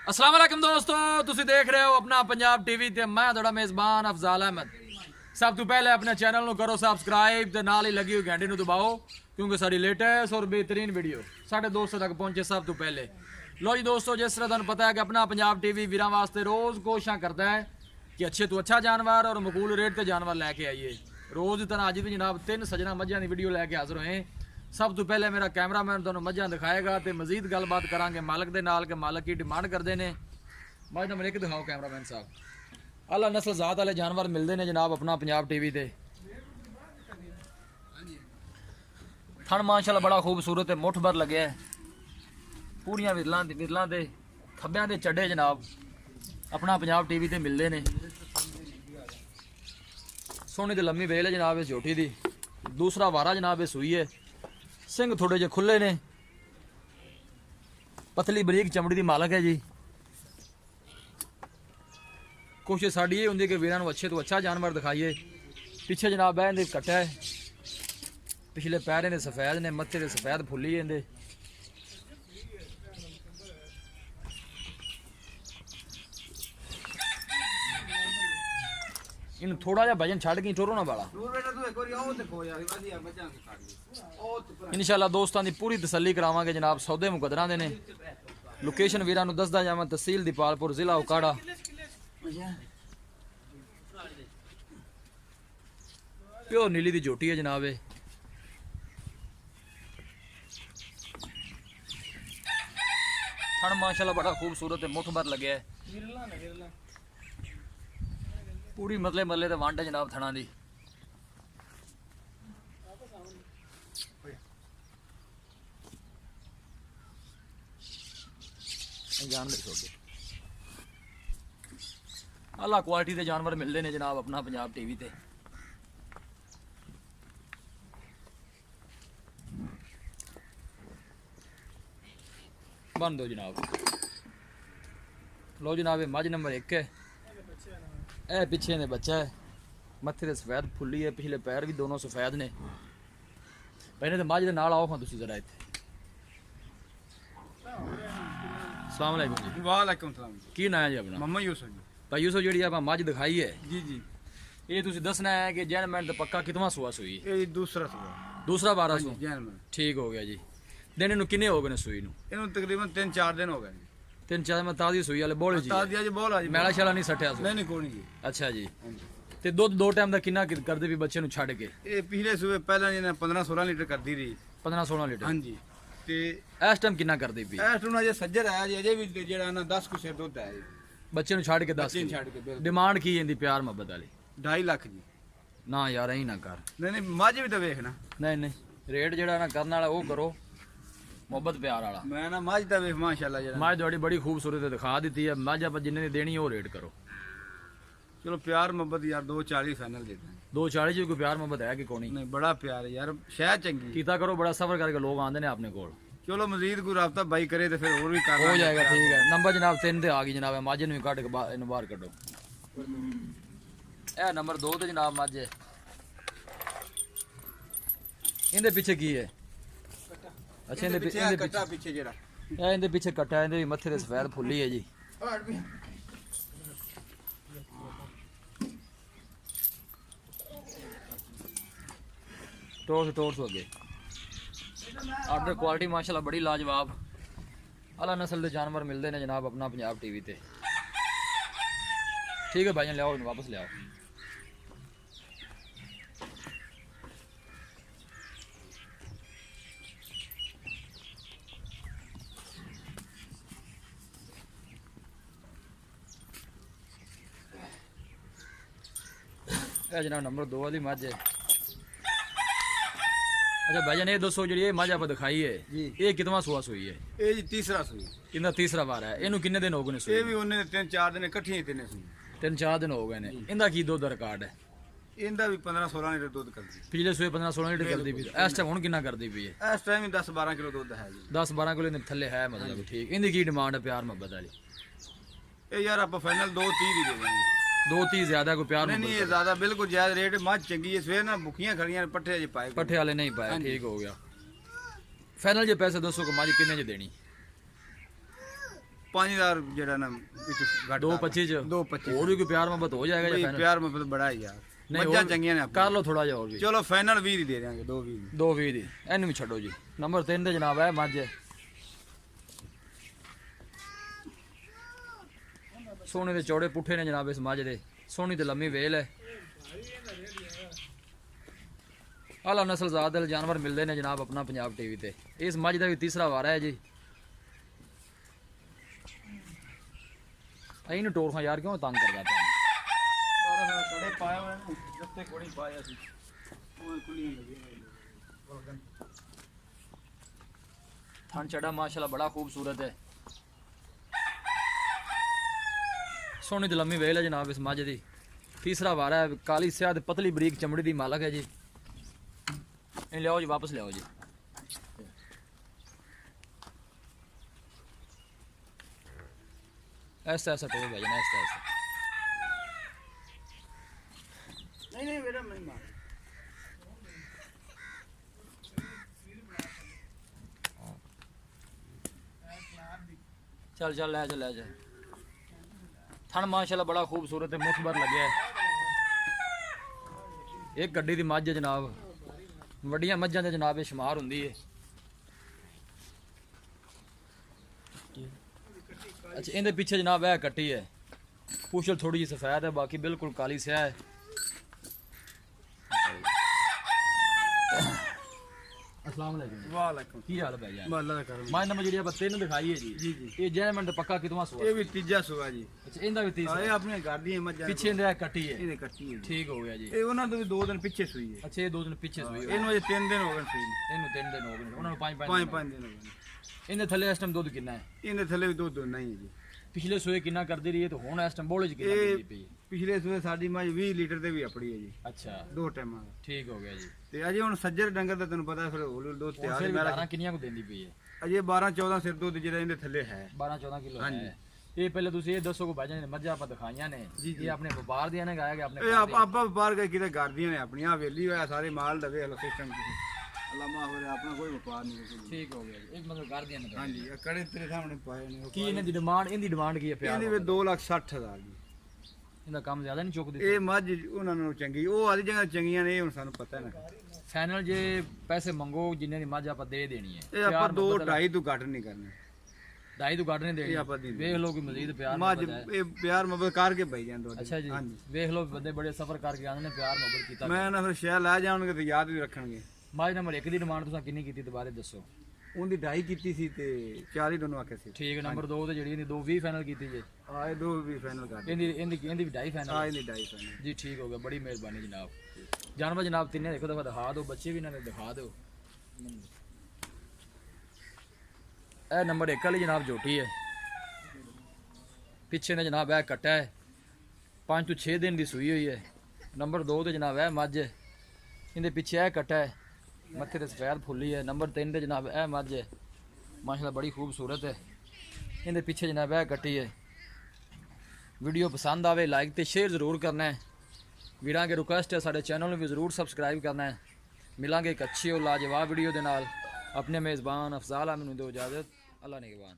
अस्सलाम वालेकुम दोस्तों, तुसी देख रहे हो अपना पंजाब टीवी ते मैं थोड़ा मेज़बान अफजाल अहमद। सब तो पहले अपने चैनल को करो सब्सक्राइब ते नाल ही लगी हुई घंटी दबाओ क्योंकि सारी लेटेस्ट और बेहतरीन वीडियो साढ़े दोस्तों तक पहुंचे सब तो पहले। लो जी दोस्तों, जिस तरह तुहानू पता है कि अपना पंजाब टीवी वीरां वास्ते रोज़ कोशिशां करता है कि अच्छे तो अच्छा जानवर और मकबूल रेट ते जानवर लैके आइए। रोज़ तरह अज भी जनाब 3 सजना मझां दी वीडियो लैके हाजिर होए। सब तो पहले मेरा कैमरामैन तुहानू मझां दिखाएगा तो मजीद गलबात करांगे मालक दे नाल के मालक की डिमांड करते हैं। मझ नंबर 1 दिखाओ कैमरामैन साहब। अला नस्ल जात वाले जानवर मिलते हैं जनाब अपना पंजाब टीवी ते। थन माशाल्लाह बड़ा खूबसूरत है, मुठ भर लगे है, पूरियां विरलां दे थब्बियां दे चड्डे जनाब अपना पंजाब टीवी ते मिलते हैं। सोनी ते लम्मी बेल है जनाब इस झोटी दी। दूसरा वारा जनाब इस सूई है। सिंह थोड़े जे खुले ने, पतली बरीक चमड़ी दी मालक है जी। कोशिश साड़ी ये होंगी कि वीरां नूं अच्छे तो अच्छा जानवर दिखाइए। पिछे जनाब बहन दे कट्टा है, पिछले पैरें दे सफेद ने, मत्थे दे सफेद फुल्ली इहदे। इन थोड़ा जा वजन छड़ के टोरो ना वाला इंशाल्लाह दोस्तां दी पूरी तसल्ली करावांगे जनाब। सौदे मुकदरां दे ने। लोकेशन वीरां नूं दसदा जावां, तहसील दीपालपुर, जिला उकाड़ा। प्योर नीली दी झोटी है जनाब। थन माशाल्लाह बड़ा खूबसूरत है, मुठ भर लगे है, पूरी मतले मतले ते वंड है जनाब थना दी। जान दे छोड़ अल्लाह क्वालिटी के जानवर मिलते हैं जनाब अपना पंजाब टीवी ते। बन दो जनाब। लो जनाब, मझ नंबर 1 है। ए पिछे ने बच्चा है, मत्थे ते सफेद फुल्ली है, पिछले पैर भी दोनों सफेद ने। पहले तो मझ दे नाल आओ हां तुसी जरा इत्थे। अस्सलाम वालेकुम जी। वालेकुम सलाम। की नाम है जी अपना? मम्मा यूसुफ जी। भाई यूसुफ जी आप मझ दिखाई है, जी जी, ये तुसी दसना है कि जैनमैन तो पक्का कितवा सुआ सुई? ये दूसरा सुबह दूसरा 12 सौ। जैनमैन। ठीक हो गया जी। दिन इनू किन्ने हो गए ने सुई नू? इन्हों तकरीबन 3-4 दिन हो गए। 3-4 में ताजी सुई वाले बोले जी। ताज़ी आज बोल आज मैला शैला नहीं सटिया सो? नहीं कोनी जी। अच्छा जी। ते दुध 2 टाइम का किन्ना करदे भी बच्चे नू छड़ के? ये पिछले सुबह पहला जी 15-16 लीटर कर दी रही। 15-16 लीटर। हाँ जी। ते इस टाइम किन्ना करदी पई? ऐस टूना जे सज्जर आया जी, अजे भी जेड़ा ना 10 कुछ दूध है जी। बच्चे नू छड़ के 10 बच्चे नू छड़ के बिल्कुल। डिमांड की इंदी प्यार मोहब्बत वाली? 2.5 लाख जी। ना यार ऐ ना कर। नहीं मझ भी तो वेखना। नहीं नहीं, रेट जेड़ा ना करने वाला वो करो, मोहब्बत प्यार वाला। मैं ना मझ तो वेख माशाल्लाह जरा। मझ थोड़ी बड़ी खूबसूरत है, दिखा दी है। मझ आप जिन्ने दी देनी है वो रेट करो। चलो प्यार मोहब्बत यार 240 फाइनल देते हैं। 240 जी कोई प्यार मोहब्बत है कि कोनी? नहीं बड़ा प्यार है यार, शहर चंगी। कीता करो, बड़ा सफर करके लोग आंदे ने अपने कोल। चलो मजीद कोई राब्ता बाई करे तो फिर और भी कर हो जाएगा। ठीक है, नंबर जनाब 3 ते आ गई जनाब। मझ नूं कट के बाहर कड्डो। ए नंबर 2 ते जनाब मझ है। इनदे पीछे की है? अच्छा इनदे पीछे इनदे कट्टा पीछे जेड़ा। पीछे इनदे पीछे कट्टा, इनदे भी मत्थे ते सफेद फुल्ली है जी। टोर सो अगे आर्डर क्वालिटी माशाल्लाह बड़ी लाजवाब। अला नस्ल के जानवर मिलते हैं जनाब अपना पंजाब टीवी ते। ठीक है भाईजान, लियाओ वापस लियाओ। जनाब नंबर 2 वाली मझ है। अच्छा भाईजान ये दसो जी मझ आप दिखाई है जी, ये कितवा सुआ सुई है? ये जी तीसरा सुई। इनका तीसरा बार है। इनू किन्ने दिन हो गए ने ये सुई? भी उन्हें 3-4 दिन इकट्ठियां तिने सुई। 3-4 दिन हो गए ने। इनका की दुध रिकॉर्ड है? इंदा भी 15-16 लीटर दूध करती। पिछले सुए 15-16 लीटर करती पई। इस टाइम हुण किन्ना करदी पई है? इस टाइम ही 10-12 किलो दूध है जी। 10-12 किलो इनके थल्ले है मतलब। ठीक, इनकी की डिमांड है प्यार मोहब्बत वाली? ये यार आप फाइनल 2-30 ही दे देंगे। 2-30 ज्यादा कोई प्यार नहीं ये ज्यादा बिल्कुल जायज रेट। मझ चंगी है, सवेर ना भुखियां खड़ियां पट्ठे जे पाए। पट्ठे वाले नहीं पाए। ठीक हो गया। फाइनल जे पैसे दसो कि माजी किन्ने च देनी? 5000 ਜਿਹੜਾ ਨਾ ਵਿੱਚ ਘੱਟ 2.25 ਚ 2.25 ਹੋਰ ਵੀ ਕੋਈ ਪਿਆਰ ਮੁਹੱਬਤ ਹੋ ਜਾਏਗਾ ਬਈ ਜਾਂ final? ਪਿਆਰ ਮੁਹੱਬਤ ਬੜਾ ਹੈ ਯਾਰ ਨਹੀਂ, ਮੱਝਾਂ ਹੋਰ ਚੰਗੀਆਂ ਨੇ ਆਪਣੀਆਂ। ਕਰ ਲਓ ਥੋੜਾ ਜਿਹਾ ਹੋਰ ਵੀ। ਚਲੋ ਫਾਈਨਲ 20 ਦੀ ਦੇ ਦਿਆਂਗੇ 2.20 ਦੀ 2.20 ਦੀ ਇਹਨੂੰ ਵੀ ਛੱਡੋ ਜੀ। ਨੰਬਰ 3 ਤੇ ਜਨਾਬ ਹੈ ਮੱਝ ਸੋਨੇ ਦੇ ਚੌੜੇ ਪੁੱਠੇ ਨੇ ਜਨਾਬ ਇਸ ਮੱਝ ਦੇ। ਸੋਹਣੀ ਤੇ ਲੰਮੀ ਵੇਲ ਹੈ। ਆਲਾ ਨਸਲ ਜ਼ਾਤ ਦੇ ਜਾਨਵਰ ਮਿਲਦੇ ਨੇ ਜਨਾਬ ਆਪਣਾ ਪੰਜਾਬ ਟੀਵੀ ਤੇ। ਇਸ ਮੱਝ ਦਾ ਵੀ ਤੀਸਰਾ ਵਾਰਾ ਹੈ ਜੀ। ਇਹਨੂੰ ਟੋਰਖਾਂ ਯਾਰ ਕਿਉਂ ਤੰਗ ਕਰਦਾ ਪਿਆ? ਕੜੇ ਪਾਇਆ ਹੋਇਆ ਨਾ ਜੱਤੇ ਕੋੜੀ ਪਾਇਆ ਸੀ ਉਹ ਕੁਲੀਆਂ ਲੱਗੀਆਂ ਥਣ ਚੜਾ ਮਾਸ਼ਾਅੱਲਾ ਬੜਾ ਖੂਬਸੂਰਤ ਹੈ। ਸੋਹਣੀ ਤੇ ਲੰਮੀ ਵੇਲ ਹੈ ਜਨਾਬ ਇਸ ਮੱਝ ਦੀ। ਤੀਸਰਾ ਵਾਰਾ ਹੈ। ਕਾਲੀ ਸਿਆਹ ਤੇ ਪਤਲੀ ਬਰੀਕ ਚਮੜੀ ਦੀ ਮਾਲਕ ਹੈ ਜੀ। ਇਹ ਲਿਆਓ ਜੀ ਵਾਪਸ ਲਿਆਓ ਜੀ। ऐसा ऐसा टोल भाई ना ऐसा ऐसा नहीं मेरा नहीं मार चल चल ले जा थन माशाल्लाह बड़ा खूबसूरत है मुखबर लगे है। एक गड्डी दी मझ जनाब वड्डियां मझां दे जनाब शुमार हुंदी है। अच्छा इहदे पीछे जनाब है कट्टी है। पूछल थोड़ी जी सफेद है बाकी बिल्कुल काली स्याह है। अस्सलाम वालेकुम। वालेकुम की हाल है भाईजान? अल्लाह का करम मां नंबर जी बत्ते ने दिखाई है जी। जी जी ये जैमंड पक्का कितवा सुआ? ये भी तीजा सुआ जी। अच्छा इंदा भी तीसरा ये अपने घर दी मੱਝਾਂ पीछे इंदा कट्टी है। ਇਹਦੇ ਕੱਟੀ ਹੈ ठीक हो गया जी। ਇਹ ਉਹਨਾਂ ਤੋਂ ਵੀ 2 ਦਿਨ ਪਿੱਛੇ ਸੂਈ ਹੈ। अच्छा ये 2 दिन पीछे सुई हो ਇਹਨੂੰ ਅਜੇ 3 ਦਿਨ ਹੋ ਗਏ ਸੂਈ ਨੂੰ। ਇਹਨੂੰ 3 ਦਿਨ ਹੋ ਗਏ ਉਹਨਾਂ ਨੂੰ 5 5 ਦਿਨ ਹੋ ਗਏ ਇਹਦੇ ਥੱਲੇ ਇਸ ਟਾਈਮ ਦੁੱਧ ਕਿੰਨਾ ਹੈ? ਇਹਦੇ ਥੱਲੇ ਵੀ ਦੁੱਧ ਨਹੀਂ ਹੈ ਜੀ। ਪਿਛਲੇ ਸੂਏ ਕਿੰਨਾ ਕਰਦੀ ਰਹੀ ਹੈ ਤੇ ਹੁਣ ਇਸ ਟਾਈਮ ਬੋਲੇ ਚ ਕਿੰਨਾ ਇਹ ਕਰਦੀ ਪਈ ਹੈ? ਪਿਛਲੇ ਸੂਏ ਸਾਡੀ ਮੱਝ 20 ਲੀਟਰ ਤੇ ਵੀ ਆਪੜੀ ਹੈ ਜੀ ਅੱਛਾ 2 ਟਾਈਮਾਂ ਦਾ। ਠੀਕ ਹੋ ਗਿਆ ਜੀ। ਤੇ ਅਜੇ ਹੁਣ ਸੱਜਰ ਡੰਗਰ ਦਾ ਤੈਨੂੰ ਪਤਾ ਫਿਰ ਹੌਲੀ ਦੁੱਧ ਹੁਣ ਤਿਆਰ ਫਿਰ ਹੈ ਵੀ ਮੇਰਾ। ਦਾਣਾ ਕਿੰਨੀਆਂ ਕੁ ਦਿੰਦੀ ਪਈ ਹੈ? ਅਜੇ 12 14 ਸਿਰ ਦੁੱਧ ਜਿਹੜਾ ਇਹਦੇ ਥੱਲੇ ਹੈ 12 14 ਕਿਲੋ ਹਾਂਜੀ। ਹੈ। ਇਹ ਪਹਿਲੇ ਤੁਸੀਂ ਇਹ ਦੱਸੋ ਕਿ ਭਾਈਜਾਨ ਨੇ ਮੱਝਾਂ ਆਪਾਂ ਦਿਖਾਈਆਂ ਨੇ ਜੀ, ਜੀ। ਇਹ ਆਪਣੇ ਵਪਾਰ ਦੀਆਂ ਨੇ ਗਾਇਆ ਕਿ ਆਪਣੇ ਇਹ ਘਰ ਦੀਆਂ? ਆਪਾਂ ਵਪਾਰ ਕਰ ਕਿਤੇ ਕਰਦੀਆਂ ਨੇ ਆਪਣੀਆਂ ਹਵੇਲੀ ਹੋਇਆ ਸਾਰੇ ਮਾਲ ਦਵੇ ਹਲੋ ਸਿਸਟਮ ਅੱਲਾ ਮਾਫ ਆਪਣਾ ਕੋਈ ਵਪਾਰ ਨਹੀਂ ਕੋਈ। ਠੀਕ ਹੋ ਗਿਆ ਜੀ। ਇੱਕ ਮਤਲਬ ਘਰ ਦੀਆਂ ਨੇ ਤੁਹਾਡੀਆਂ। ਹਾਂਜੀ ਇਹ ਕੜੇ ਤੇਰੇ ਸਾਹਮਣੇ ਪਾਏ ਨੇ। ਕੀ ਇਹਨਾਂ ਦੀ ਡਿਮਾਂਡ ਇਹਦੀ ਡਿਮਾਂਡ ਕੀ ਹੈ ਪਿਆਰ ਇਹਦੀ ਵੀ 2,60,000 ਜੀ। ਇਹਦਾ ਕੰਮ ਜ਼ਿਆਦਾ ਨਹੀਂ ਚੁੱਕਦੀ? ਇਹ ਮੱਝ ਉਹਨਾਂ ਨੂੰ ਚੰਗੀ ਉਹ ਆਦੀ ਜਗ੍ਹਾ ਚੰਗੀਆਂ ਨੇ ਇਹ ਹੁਣ ਸਾਨੂੰ ਪਤਾ ਨਾ। ਫਾਈਨਲ ਜੇ ਪੈਸੇ ਮੰਗੋ ਜਿੰਨੇ ਦੀ ਮੱਝ ਆਪਾਂ ਦੇ ਦੇਣੀ ਹੈ। ਇਹ ਆਪਾਂ 2 2.5 ਤੋਂ ਘੱਟ ਨਹੀਂ ਕਰਨੇ। ਢਾਈ ਤੋਂ ਘੱਟ ਨਹੀਂ ਦੇਣੀ। ਇਹ ਆਪਾਂ ਦੀ ਵੇਖ ਲਓ ਕਿ ਮਜ਼ੀਦ ਪਿਆਰ ਮੱਝ ਮੁਹੱਬਤ ਹੈ। ਇਹ ਪਿਆਰ ਮੁਹੱਬਤ ਕਰਕੇ ਪਈ ਜਾਂਦੇ ਤੁਹਾਡੇ। ਅੱਛਾ ਜੀ ਹਾਂਜੀ ਵੇਖ ਲਓ ਬੰਦੇ ਬੜੇ ਸਫਰ ਕਰਕੇ ਆਉਂਦੇ ਨੇ ਪਿਆਰ ਮੁਹੱਬਤ ਕੀਤਾ। ਮੈਂ ਨਾ ਫਿਰ ਸ਼ਹਿਰ ਲੈ ਜਾਣਗੇ ਤੇ ਯਾਦ ਵੀ ਰੱਖਣਗੇ। ਮੱਝ ਨੰਬਰ 1 ਦੀ ਡਿਮਾਂਡ ਤੁਸੀਂ ਕਿੰਨੀ ਕੀਤੀ ਦੁਬਾਰੇ ਦੱਸੋ? ਉਹਦੀ 2.5 ਕੀਤੀ ਸੀ ਤੇ 4 ਹੀ ਦੋਨੋਂ ਆਖੇ ਸੀ। ਠੀਕ ਨੰਬਰ 2 ਤੇ ਜਿਹੜੀ ਇਹਦੀ 2.20 ਫਾਈਨਲ ਕੀਤੀ ਜੇ। ਆਏ 2 ਵੀ ਫਾਈਨਲ ਕਰ ਦੇ। ਇਹਦੀ ਵੀ 2.5 ਫਾਈਨਲ। ਇਹਦੀ 2.5 ਫਾਈਨਲ ਜੀ ਠੀਕ ਹੋ ਗਿਆ ਬੜੀ ਮਿਹਰਬਾਨੀ ਜਨਾਬ। ਜਾਨਵਰ ਜਨਾਬ ਤਿੰਨੇ ਦੇਖੋ ਦਫਾ ਦਿਖਾ ਦਿਓ ਬੱਚੇ ਵੀ ਇਹਨਾਂ ਨੇ ਦਿਖਾ ਦਿਓ। ਇਹ ਨੰਬਰ 1 ਵਾਲੀ ਜਨਾਬ ਝੋਟੀ ਹੈ। ਪਿੱਛੇ ਨੇ ਜਨਾਬ ਇਹ ਕੱਟਾ ਹੈ 5 ਤੋਂ 6 ਦਿਨ ਦੀ ਸੂਈ ਹੋਈ ਹੈ। ਨੰਬਰ 2 ਤੇ ਜਨਾਬ ਇਹ ਮੱਝ ਹੈ। ਇਹਦੇ ਪਿੱਛੇ ਇਹ ਕੱਟਾ ਹੈ ਮੱਥੇ ਤੇ ਸਫੈਦ ਫੁੱਲੀ ਹੈ। ਨੰਬਰ 3 ਤੇ ਜਨਾਬ ਇਹ ਮੱਝ ਹੈ ਮਾਸ਼ਾਅੱਲਾ ਬੜੀ ਖੂਬਸੂਰਤ ਹੈ। ਇਹਦੇ ਪਿੱਛੇ ਜਨਾਬ ਇਹ ਕੱਟੀ ਹੈ। ਵੀਡੀਓ ਪਸੰਦ ਆਵੇ ਲਾਈਕ ਤੇ ਸ਼ੇਅਰ ਜ਼ਰੂਰ ਕਰਨਾ ਹੈ। ਵੀਰਾਂ ਕੇ ਰਿਕੁਐਸਟ ਹੈ ਸਾਡੇ ਚੈਨਲ ਨੂੰ ਵੀ ਜ਼ਰੂਰ ਸਬਸਕ੍ਰਾਈਬ ਕਰਨਾ ਹੈ। ਮਿਲਾਂਗੇ ਇੱਕ ਅੱਛੀ ਔਰ ਲਾਜਵਾਬ ਵੀਡੀਓ ਦੇ ਨਾਲ। ਆਪਣੇ ਮੇਜ਼ਬਾਨ ਅਫਜ਼ਾਲ ਅਹਿਮਦ ਨੂੰ ਦਿਓ ਇਜਾਜ਼ਤ। ਅੱਲਾ ਨਿਗਹਿਬਾਨ।